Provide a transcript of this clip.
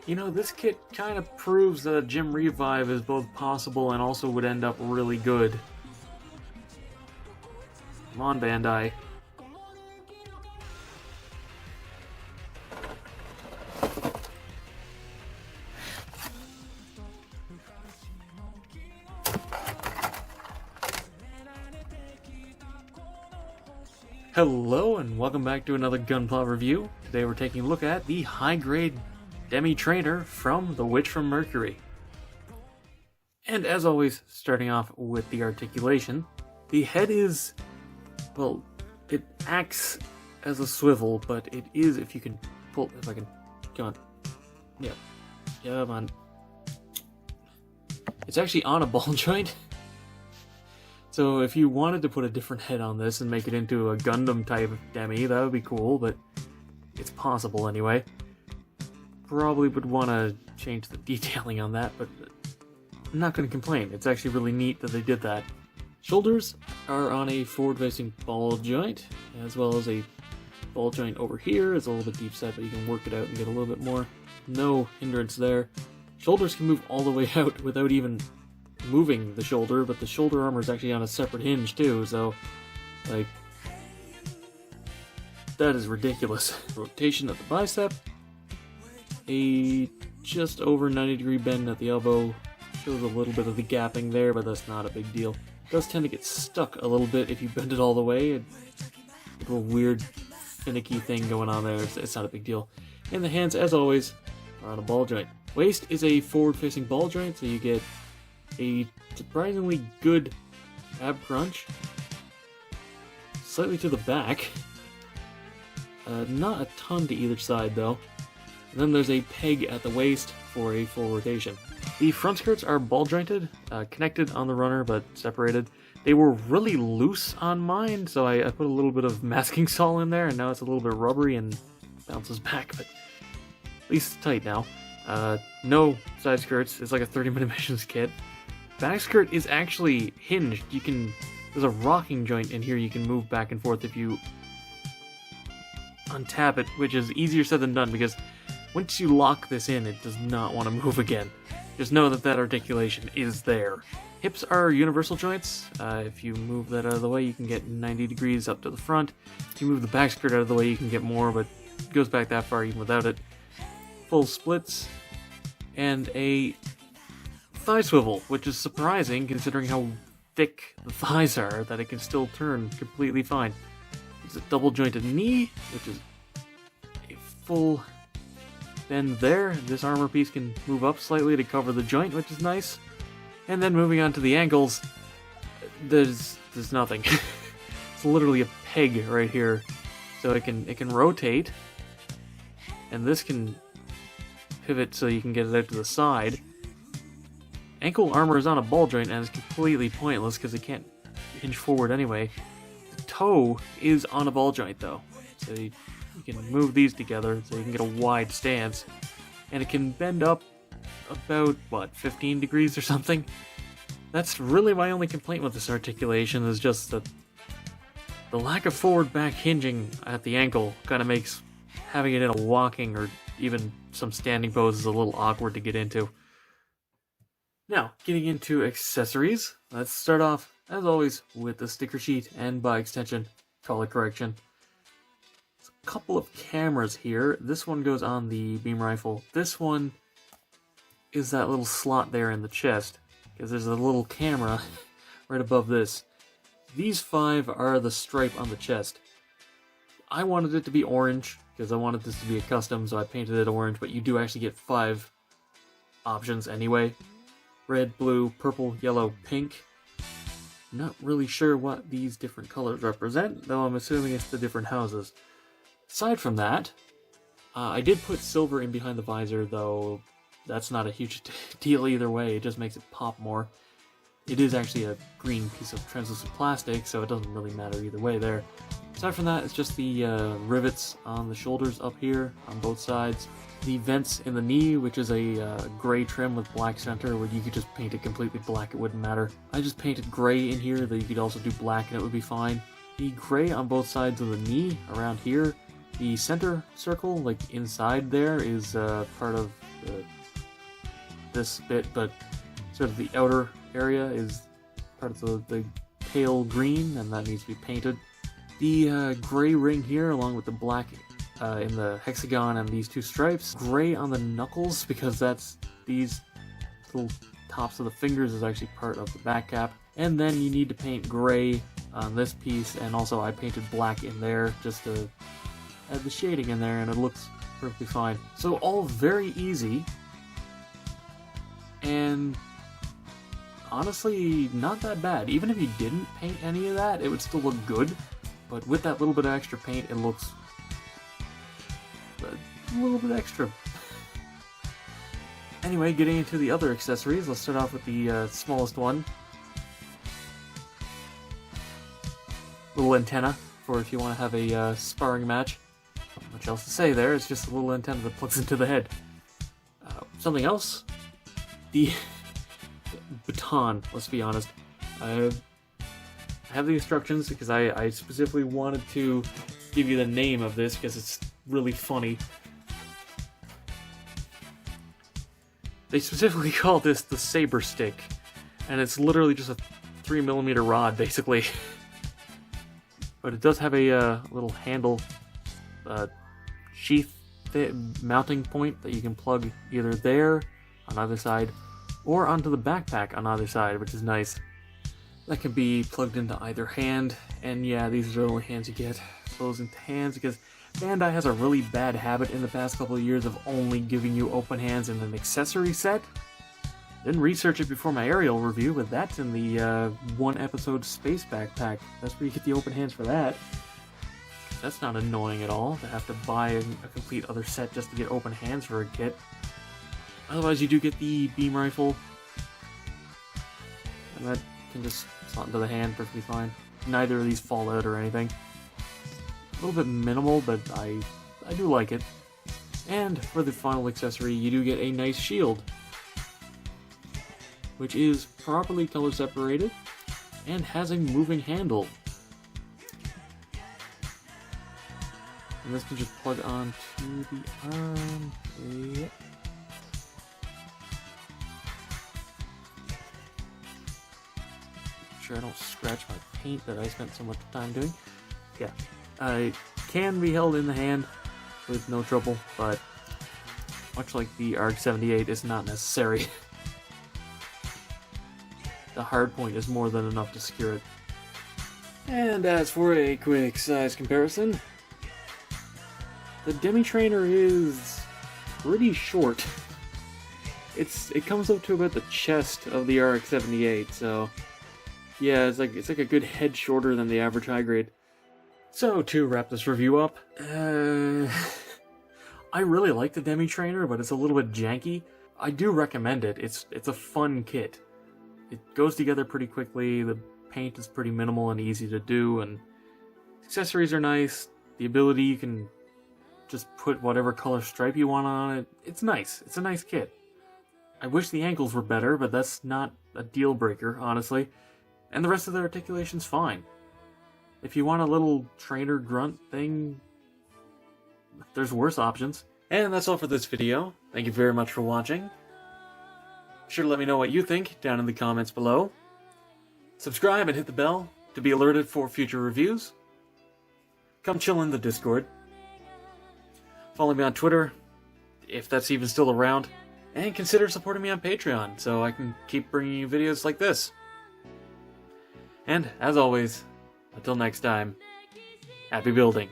You know, this kit kind of proves that a gym revive is both possible and also would end up really good. Come on, Bandai. Hello and welcome back to another Gunpla review. Today we're taking a look at the high-grade Demi trainer from The Witch from Mercury. And as always, starting off with the articulation, the head is, well, it acts as a swivel, but it is, if you can pull, if I can, come on, yeah, come on. It's actually on a ball joint. So if you wanted to put a different head on this and make it into a Gundam type Demi, that would be cool, but it's possible anyway. Probably would want to change the detailing on that, but I'm not going to complain. It's actually really neat that they did that. Shoulders are on a forward-facing ball joint, as well as a ball joint over here. It's a little bit deep set, but you can work it out and get a little bit more. No hindrance there. Shoulders can move all the way out without even moving the shoulder, but the shoulder armor is actually on a separate hinge too, so like that is ridiculous. Rotation at the bicep, a just over 90-degree bend at the elbow, shows a little bit of the gapping there, but that's not a big deal. It does tend to get stuck a little bit if you bend it all the way. A little weird finicky thing going on there. It's not a big deal. And the hands, as always, are on a ball joint. Waist is a forward-facing ball joint, so you get a surprisingly good ab crunch, slightly to the back, not a ton to either side though, and then there's a peg at the waist for a full rotation. The front skirts are ball jointed, connected on the runner but separated. They were really loose on mine, so I put a little bit of masking salt in there, and now it's a little bit rubbery and bounces back, but at least it's tight now. No side skirts, it's like a 30-minute missions kit. Back skirt is actually hinged. There's a rocking joint in here you can move back and forth if you untap it, which is easier said than done because once you lock this in, it does not want to move again. Just know that articulation is there. Hips are universal joints. If you move that out of the way, you can get 90 degrees up to the front. If you move the back skirt out of the way, you can get more, but it goes back that far even without it. Full splits, and a thigh swivel, which is surprising considering how thick the thighs are, that it can still turn completely fine. It's a double jointed knee, which is a full bend there. This armor piece can move up slightly to cover the joint, which is nice. And then moving on to the ankles, there's nothing. It's literally a peg right here, so it can rotate, and this can pivot so you can get it out to the side. Ankle armor is on a ball joint and is completely pointless because it can't hinge forward anyway. The toe is on a ball joint though, so you can move these together so you can get a wide stance, and it can bend up about, what, 15 degrees or something? That's really my only complaint with this articulation, is just that the lack of forward back hinging at the ankle kind of makes having it in a walking or even some standing poses a little awkward to get into. Now, getting into accessories, let's start off, as always, with the sticker sheet and, by extension, color correction. There's a couple of cameras here. This one goes on the beam rifle. This one is that little slot there in the chest, because there's a little camera right above this. These 5 are the stripe on the chest. I wanted it to be orange, because I wanted this to be a custom, so I painted it orange, but you do actually get 5 options anyway. Red, blue, purple, yellow, pink. Not really sure what these different colors represent, though I'm assuming it's the different houses. Aside from that, I did put silver in behind the visor, though that's not a huge deal either way, it just makes it pop more. It is actually a green piece of translucent plastic, so it doesn't really matter either way there. Aside from that, it's just the rivets on the shoulders up here on both sides. The vents in the knee, which is a gray trim with black center, where you could just paint it completely black, it wouldn't matter. I just painted gray in here, though you could also do black and it would be fine. The gray on both sides of the knee around here The center circle, like inside there, is part of this bit, but sort of the outer area is part of the pale green, and that needs to be painted. The gray ring here, along with the black in the hexagon and these two stripes. Gray on the knuckles, because that's these little tops of the fingers is actually part of the back cap. And then you need to paint gray on this piece, and also I painted black in there just to add the shading in there, and it looks perfectly fine. So all very easy, and honestly not that bad. Even if you didn't paint any of that, it would still look good, but with that little bit of extra paint, it looks a little bit extra. Anyway, getting into the other accessories, let's start off with the smallest one. Little antenna for if you want to have a sparring match. Not much else to say there, it's just a little antenna that plugs into the head. Something else? The baton, let's be honest. I have the instructions because I specifically wanted to give you the name of this because it's really funny. They specifically call this the saber stick, and it's literally just a 3mm rod, basically. But it does have a little handle sheath mounting point that you can plug either there on either side or onto the backpack on either side, which is nice. That can be plugged into either hand, and yeah, these are the only hands you get. Those into hands because Bandai has a really bad habit in the past couple of years of only giving you open hands in an accessory set. Didn't research it before my aerial review, but that's in the one episode space backpack. That's where you get the open hands for that. That's not annoying at all to have to buy a complete other set just to get open hands for a kit. Otherwise, you do get the beam rifle, and that can just slot into the hand perfectly fine. Neither of these fall out or anything. A little bit minimal, but I do like it. And for the final accessory, you do get a nice shield, which is properly color separated and has a moving handle. And this can just plug on to the arm. Yep. Make sure I don't scratch my paint that I spent so much time doing. Yeah. It can be held in the hand with no trouble, but much like the ARC-78, it's not necessary. The hard point is more than enough to secure it. And as for a quick size comparison, the Demi trainer is pretty short. It comes up to about the chest of the ARC-78, so yeah, it's like a good head shorter than the average high grade. So, to wrap this review up, I really like the Demi trainer, but it's a little bit janky. I do recommend it. It's a fun kit. It goes together pretty quickly, the paint is pretty minimal and easy to do, and accessories are nice. The ability, you can just put whatever color stripe you want on it. It's nice. It's a nice kit. I wish the ankles were better, but that's not a deal breaker, honestly. And the rest of the articulation's fine. If you want a little trainer grunt thing, there's worse options. And that's all for this video. Thank you very much for watching. Be sure to let me know what you think down in the comments below. Subscribe and hit the bell to be alerted for future reviews. Come chill in the Discord. Follow me on Twitter, if that's even still around. And consider supporting me on Patreon so I can keep bringing you videos like this. And, as always, until next time, happy building.